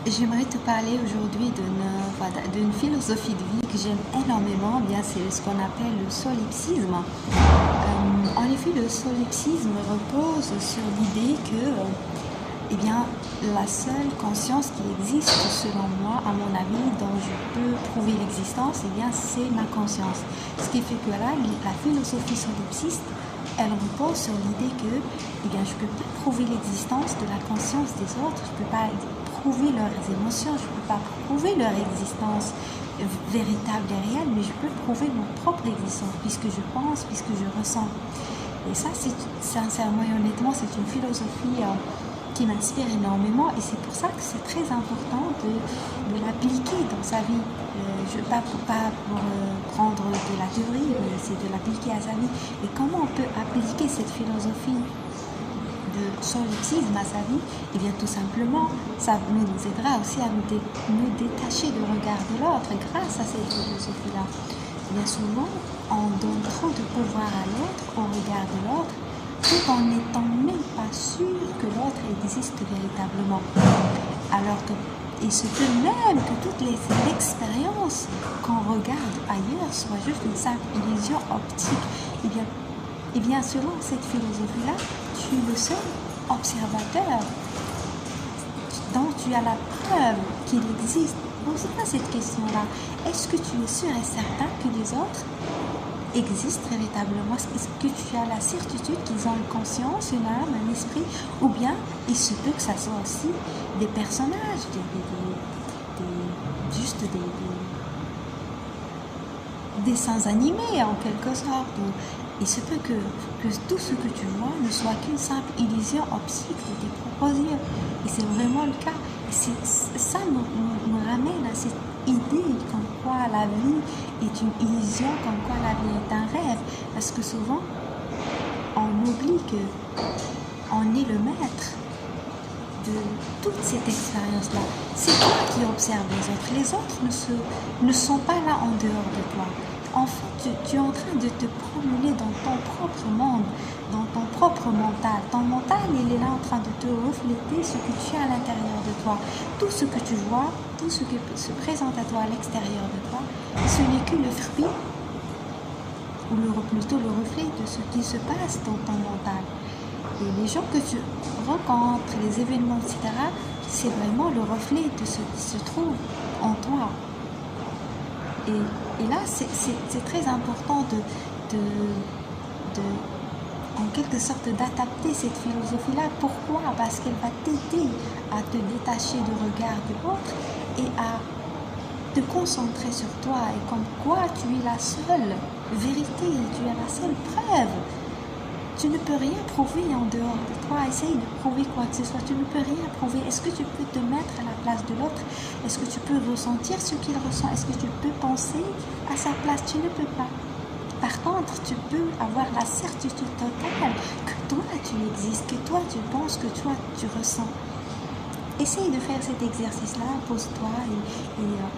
J'aimerais te parler aujourd'hui d'une philosophie de vie que j'aime énormément. Bien, c'est ce qu'on appelle le solipsisme. En effet, le solipsisme repose sur l'idée que, la seule conscience qui existe, selon moi, à mon avis, dont je peux prouver l'existence, c'est ma conscience. Ce qui fait que là, la philosophie solipsiste, elle repose sur l'idée que, je ne peux pas prouver l'existence de la conscience des autres, je ne peux pas prouver leurs émotions, je ne peux pas prouver leur existence véritable et réelle, mais je peux prouver mon propre existence, puisque je pense, puisque je ressens. Et ça, sincèrement et honnêtement, c'est une philosophie qui m'inspire énormément, et c'est pour ça que c'est très important de l'appliquer dans sa vie. Pas pour prendre de la théorie, mais c'est de l'appliquer à sa vie. Et comment on peut appliquer cette philosophie de solipsisme à sa vie? Tout simplement, ça nous aidera aussi à nous détacher du regard de l'autre grâce à cette philosophie-là. Bien souvent, on donne trop de pouvoir à l'autre, au regard de l'autre, tout en n'étant même pas sûr que l'autre existe véritablement. Alors que il se peut même que toutes les expériences qu'on regarde ailleurs soient juste une simple illusion optique. Selon cette philosophie-là, tu es le seul observateur dont tu as la preuve qu'il existe. Pose-toi cette question-là. Est-ce que tu es sûr et certain que les autres existent véritablement? Est-ce que tu as la certitude qu'ils ont une conscience, une âme, un esprit? Ou bien il se peut que ça soit aussi des personnages, des dessins animés en quelque sorte. Il se peut que tout ce que tu vois ne soit qu'une simple illusion optique de tes propres yeux. Et c'est vraiment le cas. Ça me ramène à cette idée comme quoi la vie est une illusion, comme quoi la vie est un rêve. Parce que souvent, on oublie qu'on est le maître de toute cette expérience-là. C'est toi qui observes les autres. Les autres ne sont pas là en dehors de toi. En fait, tu es en train de te promener dans ton propre monde, dans ton propre mental. Ton mental, il est là en train de te refléter ce que tu as à l'intérieur de toi. Tout ce que tu vois, tout ce qui se présente à toi à l'extérieur de toi, ce n'est que le fruit, ou plutôt le reflet de ce qui se passe dans ton mental. Et les gens que tu rencontres, les événements, etc., c'est vraiment le reflet de ce qui se trouve en toi. Et là, c'est très important en quelque sorte, d'adapter cette philosophie-là. Pourquoi? Parce qu'elle va t'aider à te détacher du regard de l'autre et à te concentrer sur toi. Et comme quoi, tu es la seule vérité, tu es la seule preuve. Tu ne peux rien prouver en dehors de toi. Essaye de prouver quoi que ce soit. Tu ne peux rien prouver. Est-ce que tu peux te mettre à la place de l'autre? Est-ce que tu peux ressentir ce qu'il ressent? Est-ce que tu peux penser à sa place? Tu ne peux pas. Par contre, tu peux avoir la certitude totale que toi, tu existes, que toi, tu penses, que toi, tu ressens. Essaye de faire cet exercice-là. Pose-toi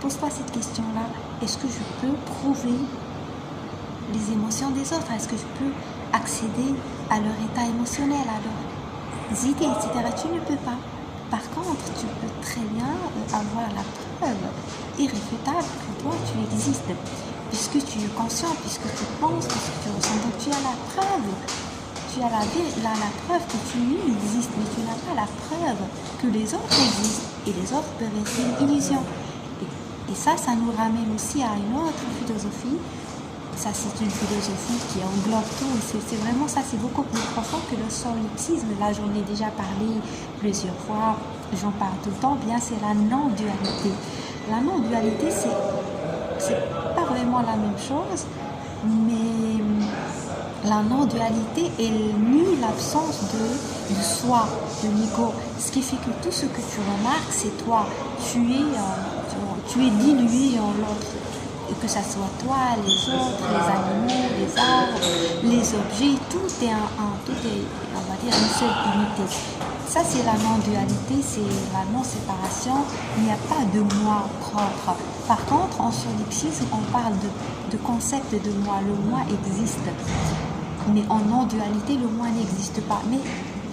pose-toi cette question-là. Est-ce que je peux prouver les émotions des autres? Est-ce que je peux accéder à leur état émotionnel, à leurs idées, etc. Tu ne peux pas. Par contre, tu peux très bien avoir la preuve irréfutable que toi, tu existes, puisque tu es conscient, puisque tu penses, puisque tu ressens. Donc, tu as la preuve. Tu as la preuve que tu existes, mais tu n'as pas la preuve que les autres existent. Et les autres peuvent être une illusion. Et ça nous ramène aussi à une autre philosophie. Ça, c'est une philosophie qui englobe tout. C'est vraiment ça, c'est beaucoup plus profond que le solipsisme. Là, j'en ai déjà parlé plusieurs fois, j'en parle tout le temps. C'est la non-dualité. La non-dualité, c'est pas vraiment la même chose, mais la non-dualité, elle nie l'absence de soi, de l'ego. Ce qui fait que tout ce que tu remarques, c'est toi. Tu es dilué en l'autre. Que ça soit toi, les autres, les animaux, les arbres, les objets, tout est, on va dire, une seule unité. Ça, c'est la non-dualité, c'est la non-séparation. Il n'y a pas de moi propre. Par contre, en solipsisme, on parle de concept de moi. Le moi existe. Mais en non-dualité, le moi n'existe pas. Mais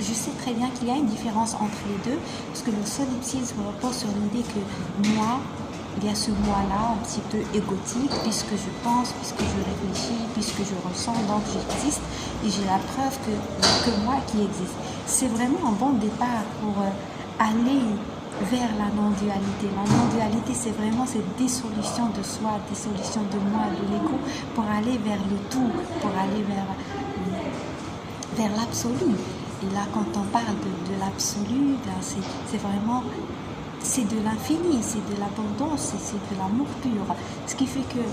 je sais très bien qu'il y a une différence entre les deux, parce que le solipsisme repose sur l'idée que moi, il y a ce moi-là un petit peu égotique, puisque je pense, puisque je réfléchis, puisque je ressens, donc j'existe, et j'ai la preuve que moi qui existe. C'est vraiment un bon départ pour aller vers la non-dualité. La non-dualité, c'est vraiment cette dissolution de soi, dissolution de moi, de l'ego, pour aller vers le tout, pour aller vers l'absolu. Et là, quand on parle de l'absolu, c'est vraiment, c'est de l'infini, c'est de l'abondance, c'est de l'amour pur. Ce qui fait que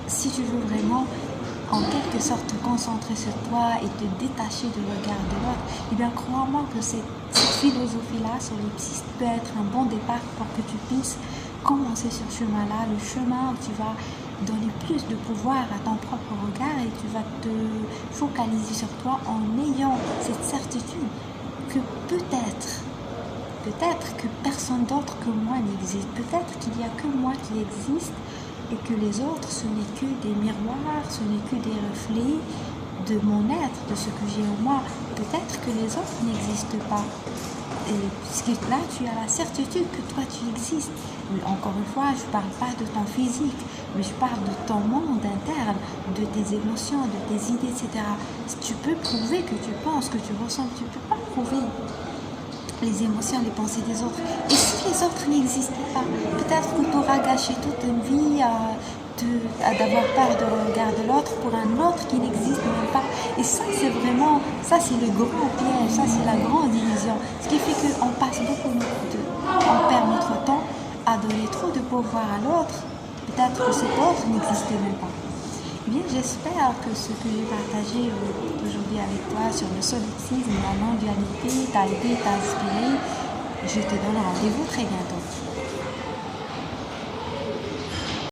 si tu veux vraiment en quelque sorte te concentrer sur toi et te détacher du regard de l'autre, eh bien crois-moi que cette philosophie-là, solipsiste, peut être un bon départ pour que tu puisses commencer ce chemin-là, le chemin où tu vas donner plus de pouvoir à ton propre regard et tu vas te focaliser sur toi en ayant cette certitude que peut-être que personne d'autre que moi n'existe, peut-être qu'il n'y a que moi qui existe et que les autres, ce n'est que des miroirs, ce n'est que des reflets de mon être, de ce que j'ai en moi. Peut-être que les autres n'existent pas. Et puisque là, tu as la certitude que toi, tu existes. Mais encore une fois, je ne parle pas de ton physique, mais je parle de ton monde interne, de tes émotions, de tes idées, etc. Tu peux prouver que tu penses, que tu ressens, tu ne peux pas prouver les émotions, les pensées des autres. Et si les autres n'existaient pas, peut-être que tu auras gâché toute une vie à d'avoir peur de regard de l'autre pour un autre qui n'existe même pas. Et ça, c'est vraiment, ça c'est le grand piège, ça c'est la grande illusion. Ce qui fait qu'on passe on perd notre temps à donner trop de pouvoir à l'autre, peut-être que cet autre n'existait même pas. Eh bien, j'espère que ce que j'ai partagé aujourd'hui avec toi sur le solipsisme, la non-dualité, t'a aidé, t'a inspiré. Je te donne rendez-vous très bientôt.